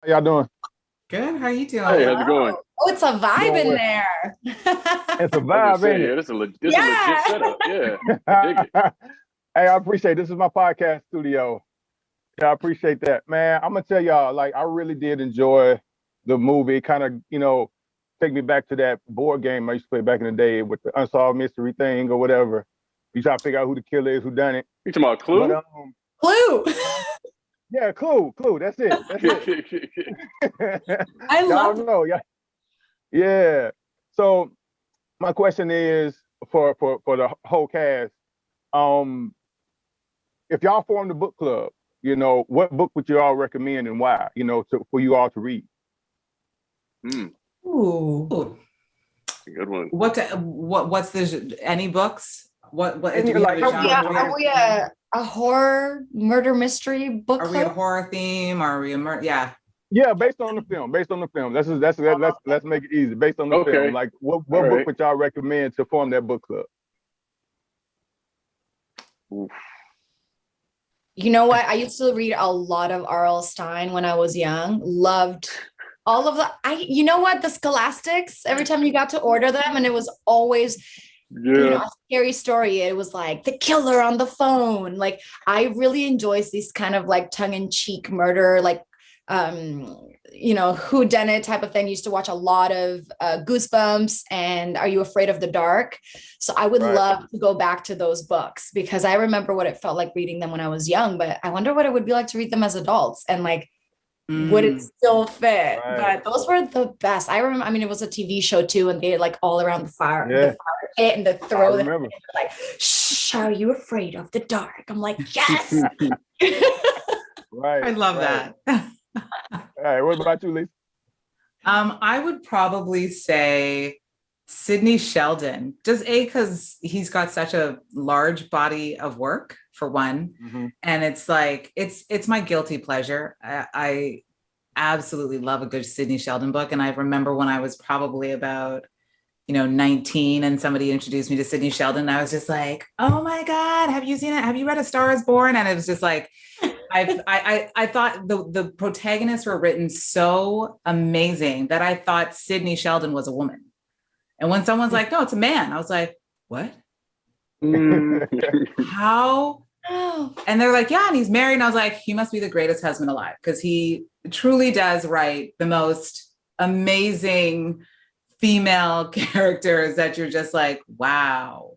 How y'all doing? Good. How you Hey, doing? how's it going? Oh, it's a vibe Doing in well. there. It's a I was gonna vibe, say, ain't yeah, it? this a legit Yeah. setup. Yeah, I dig it. Hey, I appreciate it. This is my podcast studio. Yeah, I appreciate that, man. I'm gonna tell y'all, like, I really did enjoy the movie. It kind of, take me back to that board game I used to play back in the day with the unsolved mystery thing or whatever. You try to figure out who the killer is, who done it. You talking about But Clue? Clue. yeah, Clue. That's it. That's it. I Y'all love know, yeah. So my question is for the whole cast. Um, if y'all formed a book club, what book would you all recommend and why? For you all to read. Ooh. A good one. What's any books? What do we Like, have a genre? Are we a horror murder mystery book Are we a club? horror theme? Are we a murder? Yeah. Yeah, based on the film. Let's make it easy. Based on the film, Okay. like what All book right. would y'all recommend to form that book club? Oof. You know what? I used to read a lot of R.L. Stein when I was young. Loved all of you know what? The Scholastics, every time you got to order them, and it was always, Yeah. a scary story. It was like the killer on the phone. Like, I really enjoy these kind of like tongue-in-cheek murder, like, who done it type of thing. Used to watch a lot of Goosebumps and Are You Afraid of the Dark? So I would Right. love to go back to those books because I remember what it felt like reading them when I was young, but I wonder what it would be like to read them as adults and like, would it still fit? Right. But those were the best. I remember, I mean, it was a TV show too, and they like all around the fire, Yeah. the fire pit and the I throw the remember. like, shh, are you afraid of the dark? I'm like, yes. Right. I love right. that. All right. What about you, Lisa? I would probably say Sidney Sheldon, just because he's got such a large body of work for one. Mm-hmm. And it's like, it's my guilty pleasure. I absolutely love a good Sidney Sheldon book. And I remember when I was probably about, 19 and somebody introduced me to Sidney Sheldon. I was just like, oh my God, have you seen it? Have you read A Star is Born? And it was just like, I thought the protagonists were written so amazing that I thought Sidney Sheldon was a woman. And when someone's like, no, it's a man, I was like, what? How? And they're like, yeah, and he's married. And I was like, he must be the greatest husband alive because he truly does write the most amazing female characters that you're just like, wow,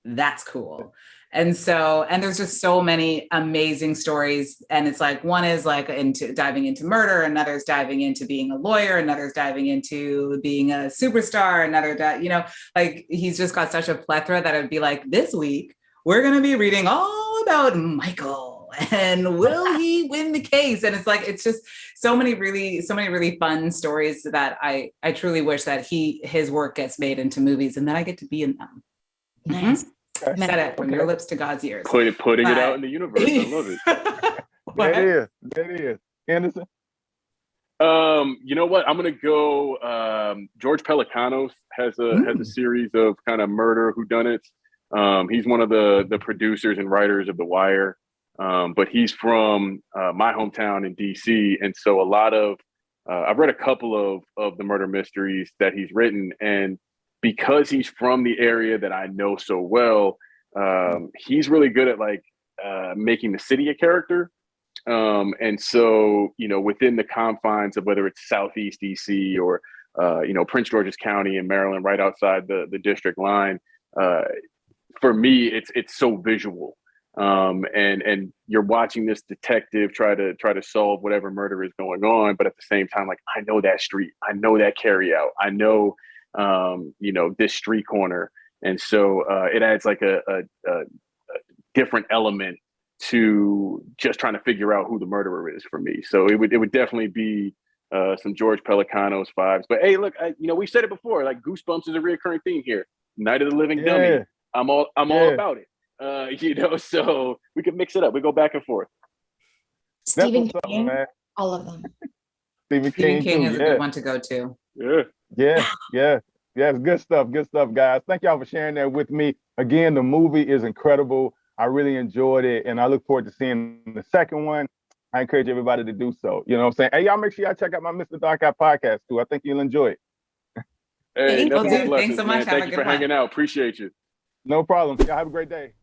that's cool. And there's just so many amazing stories. And it's like, one is like diving into murder, another's diving into being a lawyer, another's diving into being a superstar, like he's just got such a plethora that it'd be like, this week, we're going to be reading all about Michael and will he win the case? And it's like, it's just so many really fun stories that I truly wish that his work gets made into movies and that I get to be in them. Nice. Said it from your lips to God's ears. Putting it out in the universe. I love it. That is. Anderson? You know what? I'm gonna go. George Pelecanos has a series of kind of murder whodunits. He's one of the producers and writers of The Wire, but he's from my hometown in DC, and so a lot of I've read a couple of the murder mysteries that he's written, and because he's from the area that I know so well, he's really good at like making the city a character. And so, within the confines of whether it's Southeast DC or, Prince George's County in Maryland, right outside the district line, for me, it's so visual. And you're watching this detective try to solve whatever murder is going on. But at the same time, like, I know that street, I know that carry out, I know, this street corner. And so it adds like a different element to just trying to figure out who the murderer is for me. So it would definitely be some George Pelecanos vibes. But hey, look, we said it before, like Goosebumps is a reoccurring theme here. Night of the Living Dummy. I'm all about it. So we could mix it up. We go back and forth. Stephen King, all of them. Stephen King is a good one to go to. Yeah. It's good stuff, guys. Thank y'all for sharing that with me. Again, the movie is incredible. I really enjoyed it, and I look forward to seeing the second one. I encourage everybody to do so. You know what I'm saying? Hey, y'all make sure y'all check out my Mr. Darkeye podcast too. I think you'll enjoy it. Hey, Thank nothing you. but blessings, Thanks so much. man. Have a Thank you good for one. hanging out. Appreciate you. No problem. Y'all have a great day.